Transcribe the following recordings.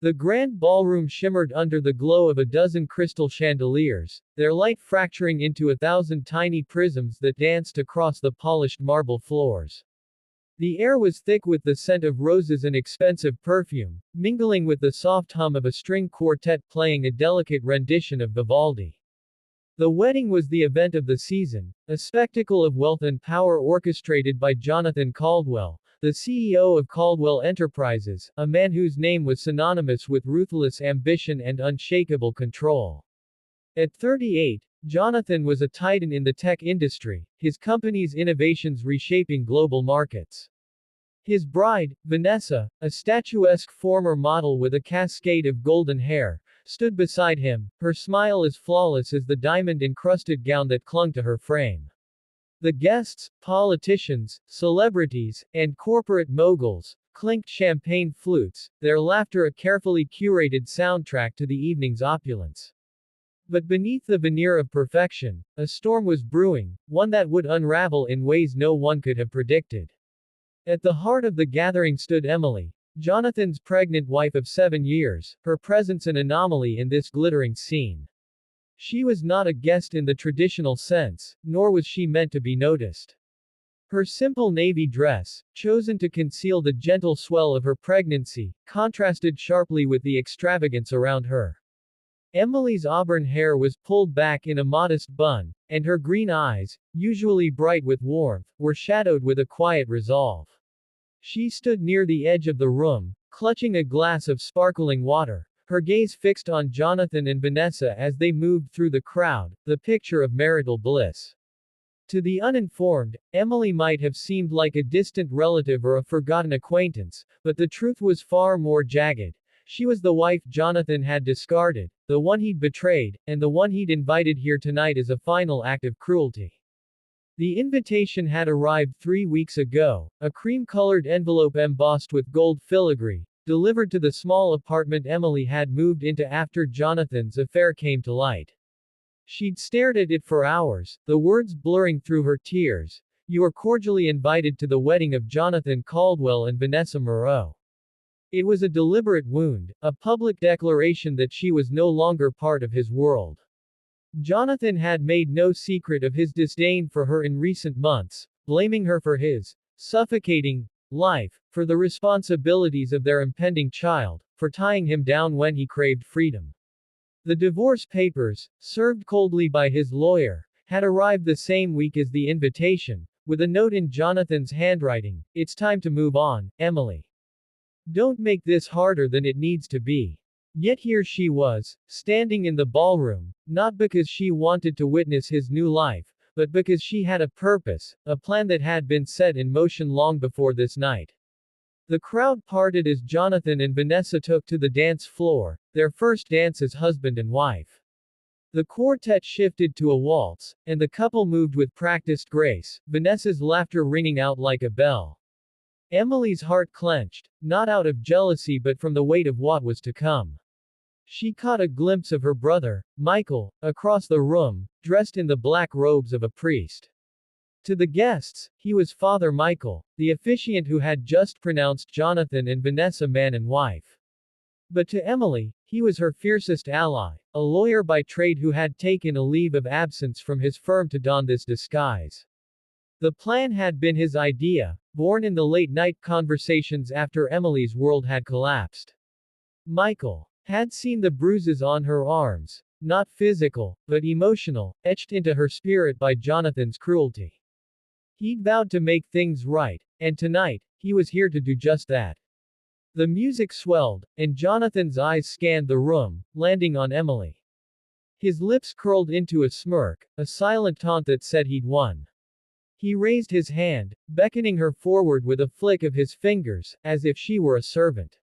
The grand ballroom shimmered under the glow of a dozen crystal chandeliers, their light fracturing into 1,000 tiny prisms that danced across the polished marble floors. The air was thick with the scent of roses and expensive perfume, mingling with the soft hum of a string quartet playing a delicate rendition of Vivaldi. The wedding was the event of the season, a spectacle of wealth and power orchestrated by Jonathan Caldwell, the CEO of Caldwell Enterprises, a man whose name was synonymous with ruthless ambition and unshakable control. At 38, Jonathan was a titan in the tech industry, his company's innovations reshaping global markets. His bride, Vanessa, a statuesque former model with a cascade of golden hair, stood beside him, her smile as flawless as the diamond-encrusted gown that clung to her frame. The guests, politicians, celebrities, and corporate moguls, clinked champagne flutes, their laughter a carefully curated soundtrack to the evening's opulence. But beneath the veneer of perfection, a storm was brewing, one that would unravel in ways no one could have predicted. At the heart of the gathering stood Emily, Jonathan's pregnant wife of 7 years, her presence an anomaly in this glittering scene. She was not a guest in the traditional sense, nor was she meant to be noticed. Her simple navy dress, chosen to conceal the gentle swell of her pregnancy, contrasted sharply with the extravagance around her. Emily's auburn hair was pulled back in a modest bun, and her green eyes, usually bright with warmth, were shadowed with a quiet resolve. She stood near the edge of the room, clutching a glass of sparkling water, her gaze fixed on Jonathan and Vanessa as they moved through the crowd, the picture of marital bliss. To the uninformed, Emily might have seemed like a distant relative or a forgotten acquaintance, but the truth was far more jagged. She was the wife Jonathan had discarded, the one he'd betrayed, and the one he'd invited here tonight as a final act of cruelty. The invitation had arrived 3 weeks ago, a cream-colored envelope embossed with gold filigree, delivered to the small apartment Emily had moved into after Jonathan's affair came to light. She'd stared at it for hours, the words blurring through her tears. "You are cordially invited to the wedding of Jonathan Caldwell and Vanessa Moreau." It was a deliberate wound, a public declaration that she was no longer part of his world. Jonathan had made no secret of his disdain for her in recent months, blaming her for his suffocating life, for the responsibilities of their impending child, for tying him down when he craved freedom. The divorce papers, served coldly by his lawyer, had arrived the same week as the invitation, with a note in Jonathan's handwriting: "It's time to move on, Emily. Don't make this harder than it needs to be." Yet here she was, standing in the ballroom, not because she wanted to witness his new life, but because she had a purpose, a plan that had been set in motion long before this night. The crowd parted as Jonathan and Vanessa took to the dance floor, their first dance as husband and wife. The quartet shifted to a waltz, and the couple moved with practiced grace, Vanessa's laughter ringing out like a bell. Emily's heart clenched, not out of jealousy but from the weight of what was to come. She caught a glimpse of her brother, Michael, across the room, dressed in the black robes of a priest. To the guests, he was Father Michael, the officiant who had just pronounced Jonathan and Vanessa man and wife. But to Emily, he was her fiercest ally, a lawyer by trade who had taken a leave of absence from his firm to don this disguise. The plan had been his idea, born in the late-night conversations after Emily's world had collapsed. Michael had seen the bruises on her arms, not physical, but emotional, etched into her spirit by Jonathan's cruelty. He'd vowed to make things right, and tonight, he was here to do just that. The music swelled, and Jonathan's eyes scanned the room, landing on Emily. His lips curled into a smirk, a silent taunt that said he'd won. He raised his hand, beckoning her forward with a flick of his fingers, as if she were a servant.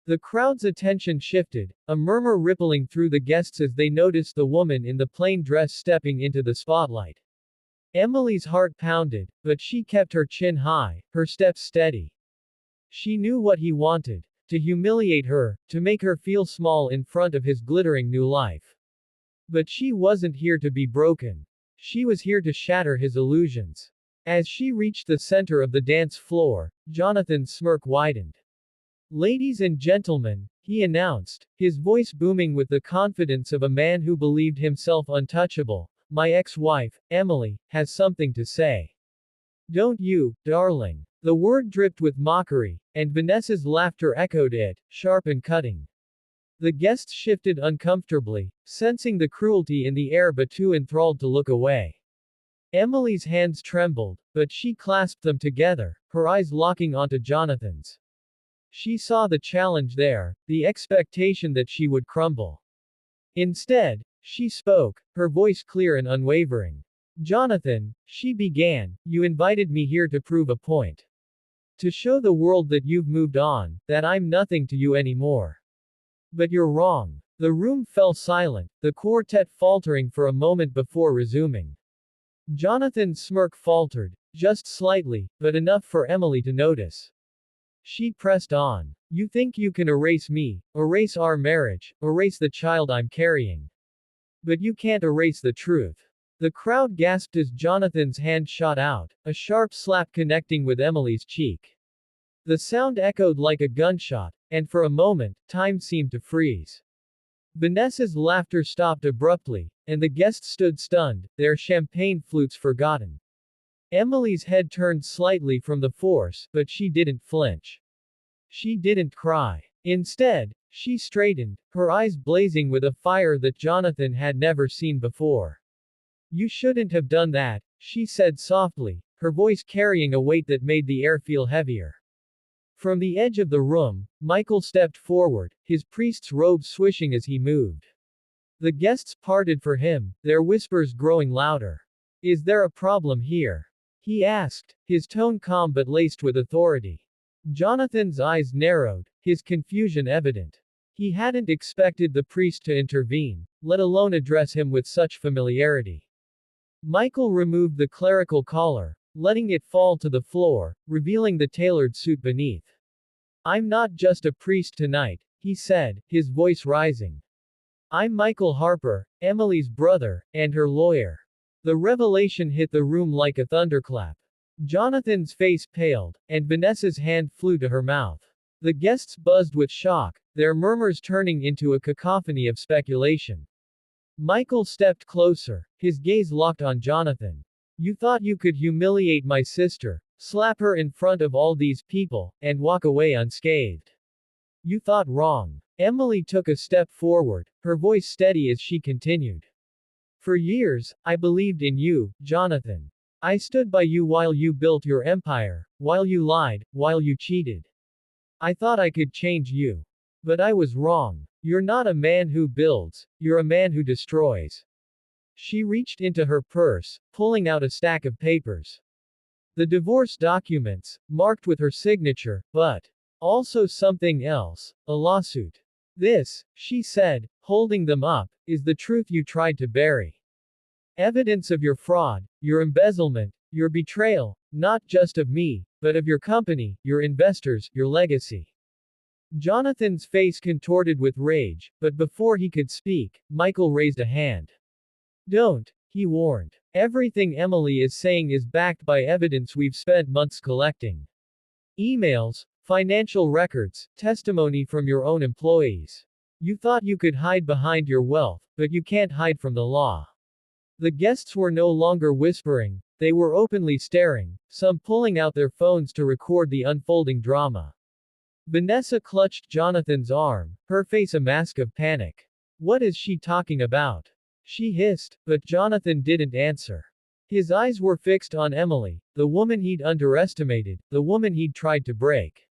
The crowd's attention shifted, a murmur rippling through the guests as they noticed the woman in the plain dress stepping into the spotlight. Emily's heart pounded, but she kept her chin high, her steps steady. She knew what he wanted: to humiliate her, to make her feel small in front of his glittering new life. But she wasn't here to be broken. She was here to shatter his illusions. As she reached the center of the dance floor, Jonathan's smirk widened. "Ladies and gentlemen, he announced, his voice booming with the confidence of a man who believed himself untouchable. My ex-wife, Emily, has something to say. Don't you, darling? The word dripped with mockery, and Vanessa's laughter echoed it, sharp and cutting. The guests shifted uncomfortably, sensing the cruelty in the air but too enthralled to look away. Emily's hands trembled, but she clasped them together, her eyes locking onto Jonathan's. She saw the challenge there, the expectation that she would crumble. Instead, she spoke, her voice clear and unwavering. Jonathan, she began, you invited me here to prove a point. To show the world that you've moved on, that I'm nothing to you anymore. But you're wrong. The room fell silent, the quartet faltering for a moment before resuming. Jonathan's smirk faltered, just slightly, but enough for Emily to notice. She pressed on. You think you can erase me, erase our marriage, erase the child I'm carrying. But you can't erase the truth. The crowd gasped as Jonathan's hand shot out, a sharp slap connecting with Emily's cheek. The sound echoed like a gunshot, and for a moment, time seemed to freeze. Vanessa's laughter stopped abruptly, and the guests stood stunned, their champagne flutes forgotten. Emily's head turned slightly from the force, but she didn't flinch. She didn't cry. Instead, she straightened, her eyes blazing with a fire that Jonathan had never seen before. You shouldn't have done that, she said softly, her voice carrying a weight that made the air feel heavier. From the edge of the room, Michael stepped forward, his priest's robe swishing as he moved. The guests parted for him, their whispers growing louder. Is there a problem here? He asked, his tone calm but laced with authority. Jonathan's eyes narrowed, his confusion evident. He hadn't expected the priest to intervene, let alone address him with such familiarity. Michael removed the clerical collar, letting it fall to the floor, revealing the tailored suit beneath. I'm not just a priest tonight, he said, his voice rising. I'm Michael Harper, Emily's brother, and her lawyer. The revelation hit the room like a thunderclap. Jonathan's face paled, and Vanessa's hand flew to her mouth. The guests buzzed with shock, their murmurs turning into a cacophony of speculation. Michael stepped closer, his gaze locked on Jonathan. You thought you could humiliate my sister, slap her in front of all these people, and walk away unscathed. You thought wrong. Emily took a step forward, her voice steady as she continued. For years, I believed in you, Jonathan. I stood by you while you built your empire, while you lied, while you cheated. I thought I could change you. But I was wrong. You're not a man who builds, you're a man who destroys. She reached into her purse, pulling out a stack of papers. The divorce documents, marked with her signature, but also something else, a lawsuit. This, she said, holding them up, is the truth you tried to bury. Evidence of your fraud, your embezzlement, your betrayal, not just of me, but of your company, your investors, your legacy. Jonathan's face contorted with rage, but before he could speak, Michael raised a hand. Don't, he warned. Everything Emily is saying is backed by evidence we've spent months collecting. Emails, financial records, testimony from your own employees. You thought you could hide behind your wealth, but you can't hide from the law. The guests were no longer whispering, they were openly staring, some pulling out their phones to record the unfolding drama. Vanessa clutched Jonathan's arm, her face a mask of panic. What is she talking about? She hissed, but Jonathan didn't answer. His eyes were fixed on Emily, the woman he'd underestimated, the woman he'd tried to break.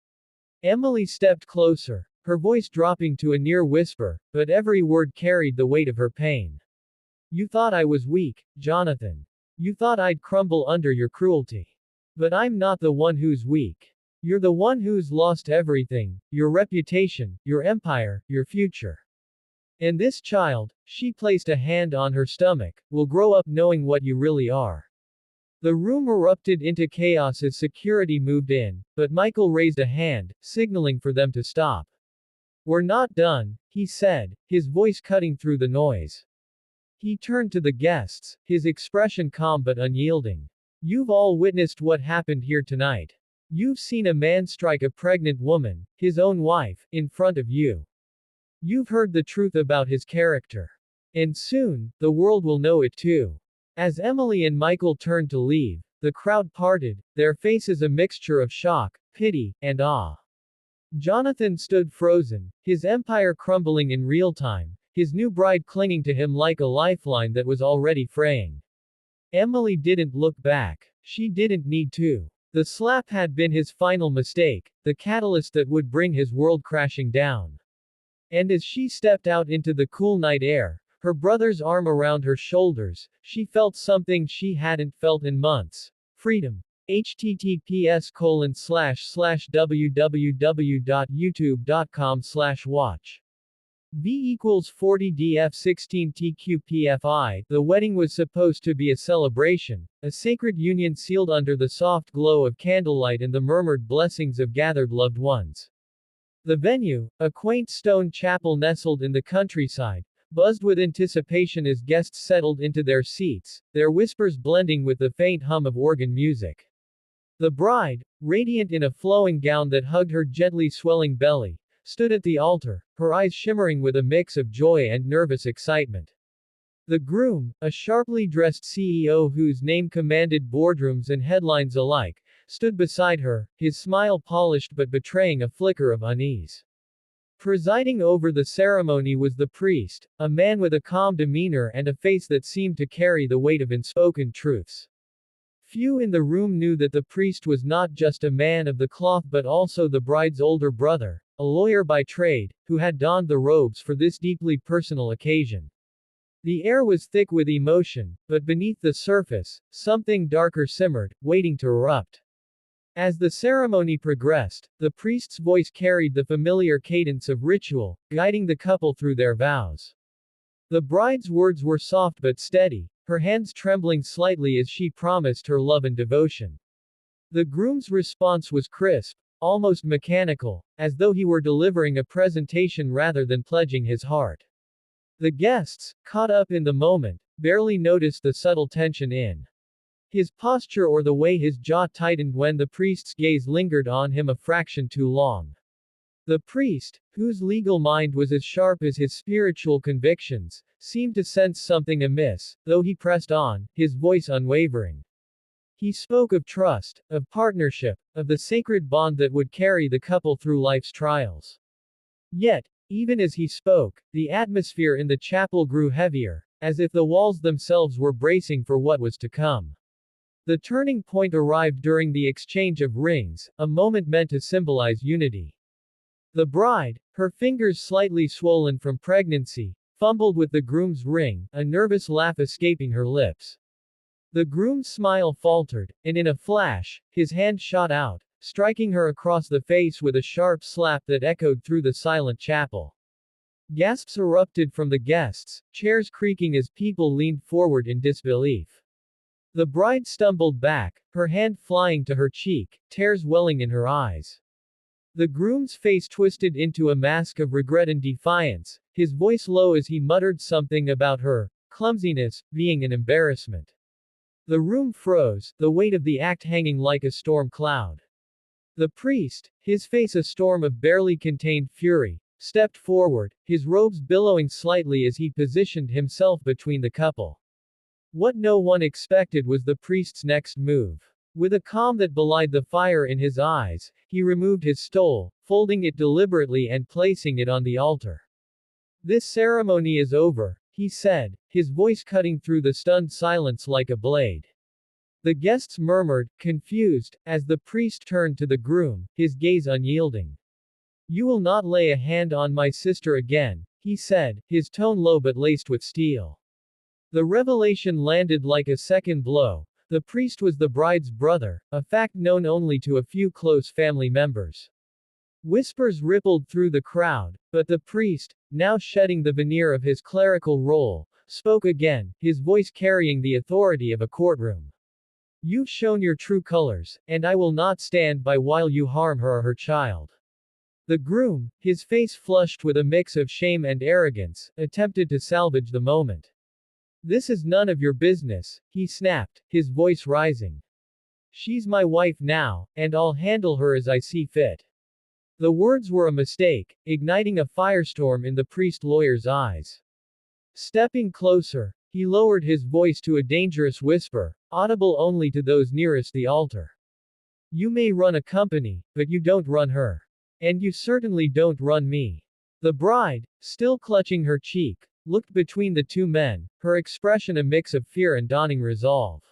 Emily stepped closer, her voice dropping to a near whisper, but every word carried the weight of her pain. You thought I was weak, Jonathan. You thought I'd crumble under your cruelty. But I'm not the one who's weak. You're the one who's lost everything, your reputation, your empire, your future. And this child, she placed a hand on her stomach, will grow up knowing what you really are. The room erupted into chaos as security moved in, but Michael raised a hand, signaling for them to stop. We're not done, he said, his voice cutting through the noise. He turned to the guests, his expression calm but unyielding. You've all witnessed what happened here tonight. You've seen a man strike a pregnant woman, his own wife, in front of you. You've heard the truth about his character. And soon, the world will know it too. As Emily and Michael turned to leave, the crowd parted, their faces a mixture of shock, pity, and awe. Jonathan stood frozen, his empire crumbling in real time, his new bride clinging to him like a lifeline that was already fraying. Emily didn't look back. She didn't need to. The slap had been his final mistake, the catalyst that would bring his world crashing down. And as she stepped out into the cool night air, her brother's arm around her shoulders, she felt something she hadn't felt in months. Freedom. https://www.youtube.com/watch. V = 40 df16 tqpfi. The wedding was supposed to be a celebration, a sacred union sealed under the soft glow of candlelight and the murmured blessings of gathered loved ones. The venue, a quaint stone chapel nestled in the countryside, buzzed with anticipation as guests settled into their seats, their whispers blending with the faint hum of organ music. The bride, radiant in a flowing gown that hugged her gently swelling belly, stood at the altar, her eyes shimmering with a mix of joy and nervous excitement. The groom, a sharply dressed CEO whose name commanded boardrooms and headlines alike, stood beside her, his smile polished but betraying a flicker of unease. Presiding over the ceremony was the priest, a man with a calm demeanor and a face that seemed to carry the weight of unspoken truths. Few in the room knew that the priest was not just a man of the cloth but also the bride's older brother, a lawyer by trade, who had donned the robes for this deeply personal occasion. The air was thick with emotion, but beneath the surface, something darker simmered, waiting to erupt. As the ceremony progressed, the priest's voice carried the familiar cadence of ritual, guiding the couple through their vows. The bride's words were soft but steady, her hands trembling slightly as she promised her love and devotion. The groom's response was crisp, almost mechanical, as though he were delivering a presentation rather than pledging his heart. The guests, caught up in the moment, barely noticed the subtle tension in his posture or the way his jaw tightened when the priest's gaze lingered on him a fraction too long. The priest, whose legal mind was as sharp as his spiritual convictions, seemed to sense something amiss, though he pressed on, his voice unwavering. He spoke of trust, of partnership, of the sacred bond that would carry the couple through life's trials. Yet, even as he spoke, the atmosphere in the chapel grew heavier, as if the walls themselves were bracing for what was to come. The turning point arrived during the exchange of rings, a moment meant to symbolize unity. The bride, her fingers slightly swollen from pregnancy, fumbled with the groom's ring, a nervous laugh escaping her lips. The groom's smile faltered, and in a flash, his hand shot out, striking her across the face with a sharp slap that echoed through the silent chapel. Gasps erupted from the guests, chairs creaking as people leaned forward in disbelief. The bride stumbled back, her hand flying to her cheek, tears welling in her eyes. The groom's face twisted into a mask of regret and defiance, his voice low as he muttered something about her clumsiness being an embarrassment. The room froze, the weight of the act hanging like a storm cloud. The priest, his face a storm of barely contained fury, stepped forward, his robes billowing slightly as he positioned himself between the couple. What no one expected was the priest's next move. With a calm that belied the fire in his eyes, he removed his stole, folding it deliberately and placing it on the altar. "This ceremony is over," he said, his voice cutting through the stunned silence like a blade. The guests murmured, confused, as the priest turned to the groom, his gaze unyielding. "You will not lay a hand on my sister again," he said, his tone low but laced with steel. The revelation landed like a second blow. The priest was the bride's brother, a fact known only to a few close family members. Whispers rippled through the crowd, but the priest, now shedding the veneer of his clerical role, spoke again, his voice carrying the authority of a courtroom. "You've shown your true colors, and I will not stand by while you harm her or her child." The groom, his face flushed with a mix of shame and arrogance, attempted to salvage the moment. "This is none of your business," he snapped, his voice rising. "She's my wife now, and I'll handle her as I see fit." The words were a mistake, igniting a firestorm in the priest-lawyer's eyes. Stepping closer, he lowered his voice to a dangerous whisper, audible only to those nearest the altar. You may run a company, but you don't run her. And you certainly don't run me. The bride, still clutching her cheek, looked between the two men, her expression a mix of fear and dawning resolve.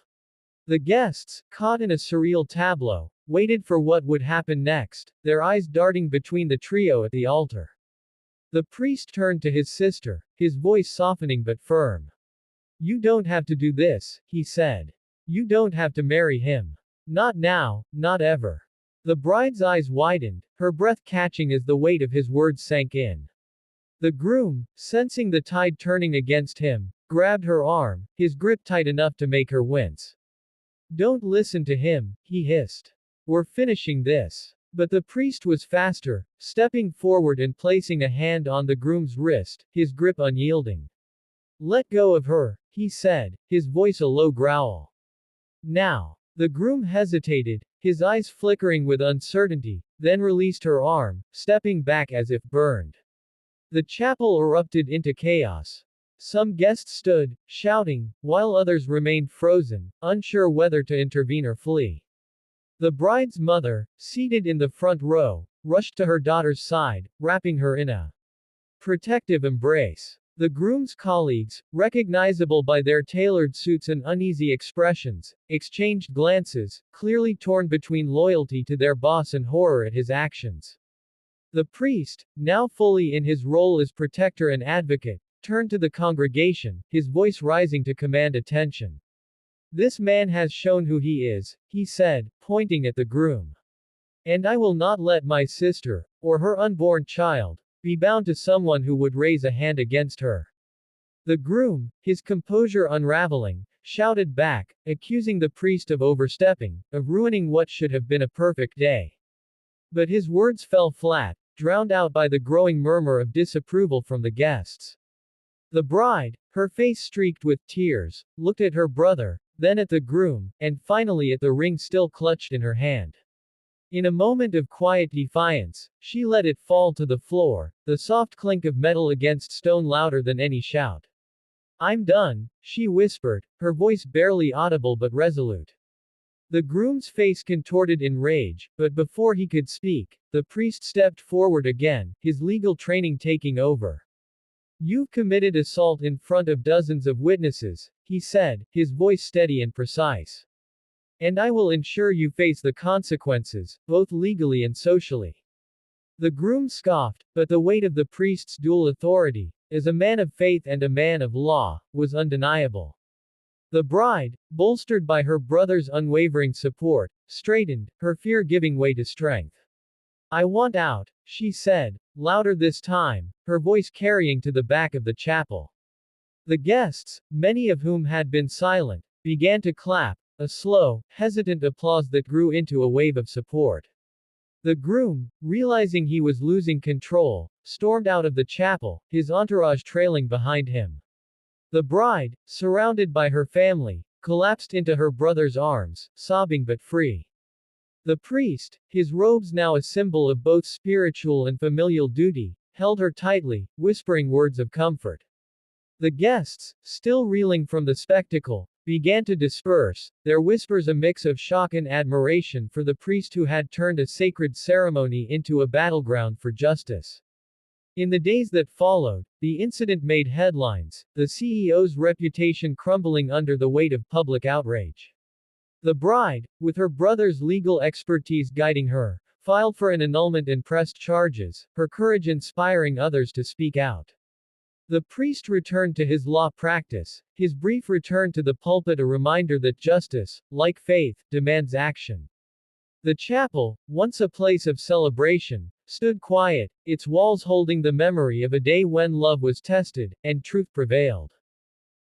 The guests, caught in a surreal tableau, waited for what would happen next, their eyes darting between the trio at the altar. The priest turned to his sister, his voice softening but firm. You don't have to do this, he said. You don't have to marry him. Not now, not ever. The bride's eyes widened, her breath catching as the weight of his words sank in. The groom, sensing the tide turning against him, grabbed her arm, his grip tight enough to make her wince. Don't listen to him, he hissed. We're finishing this. But the priest was faster, stepping forward and placing a hand on the groom's wrist, his grip unyielding. Let go of her, he said, his voice a low growl. Now. The groom hesitated, his eyes flickering with uncertainty, then released her arm, stepping back as if burned. The chapel erupted into chaos. Some guests stood, shouting, while others remained frozen, unsure whether to intervene or flee. The bride's mother, seated in the front row, rushed to her daughter's side, wrapping her in a protective embrace. The groom's colleagues, recognizable by their tailored suits and uneasy expressions, exchanged glances, clearly torn between loyalty to their boss and horror at his actions. The priest, now fully in his role as protector and advocate, turned to the congregation, his voice rising to command attention. This man has shown who he is, he said, pointing at the groom. And I will not let my sister, or her unborn child, be bound to someone who would raise a hand against her. The groom, his composure unraveling, shouted back, accusing the priest of overstepping, of ruining what should have been a perfect day. But his words fell flat, drowned out by the growing murmur of disapproval from the guests. The bride, her face streaked with tears, looked at her brother, then at the groom, and finally at the ring still clutched in her hand. In a moment of quiet defiance, she let it fall to the floor, the soft clink of metal against stone louder than any shout. I'm done, she whispered, her voice barely audible but resolute. The groom's face contorted in rage, but before he could speak, the priest stepped forward again, his legal training taking over. You've committed assault in front of dozens of witnesses, he said, his voice steady and precise. And I will ensure you face the consequences, both legally and socially. The groom scoffed, but the weight of the priest's dual authority, as a man of faith and a man of law, was undeniable. The bride, bolstered by her brother's unwavering support, straightened, her fear giving way to strength. I want out, she said, louder this time, her voice carrying to the back of the chapel. The guests, many of whom had been silent, began to clap, a slow, hesitant applause that grew into a wave of support. The groom, realizing he was losing control, stormed out of the chapel, his entourage trailing behind him. The bride, surrounded by her family, collapsed into her brother's arms, sobbing but free. The priest, his robes now a symbol of both spiritual and familial duty, held her tightly, whispering words of comfort. The guests, still reeling from the spectacle, began to disperse, their whispers a mix of shock and admiration for the priest who had turned a sacred ceremony into a battleground for justice. In the days that followed, the incident made headlines, the CEO's reputation crumbling under the weight of public outrage. The bride, with her brother's legal expertise guiding her, filed for an annulment and pressed charges, her courage inspiring others to speak out. The priest returned to his law practice, his brief return to the pulpit a reminder that justice, like faith, demands action. The chapel, once a place of celebration, stood quiet, its walls holding the memory of a day when love was tested, and truth prevailed.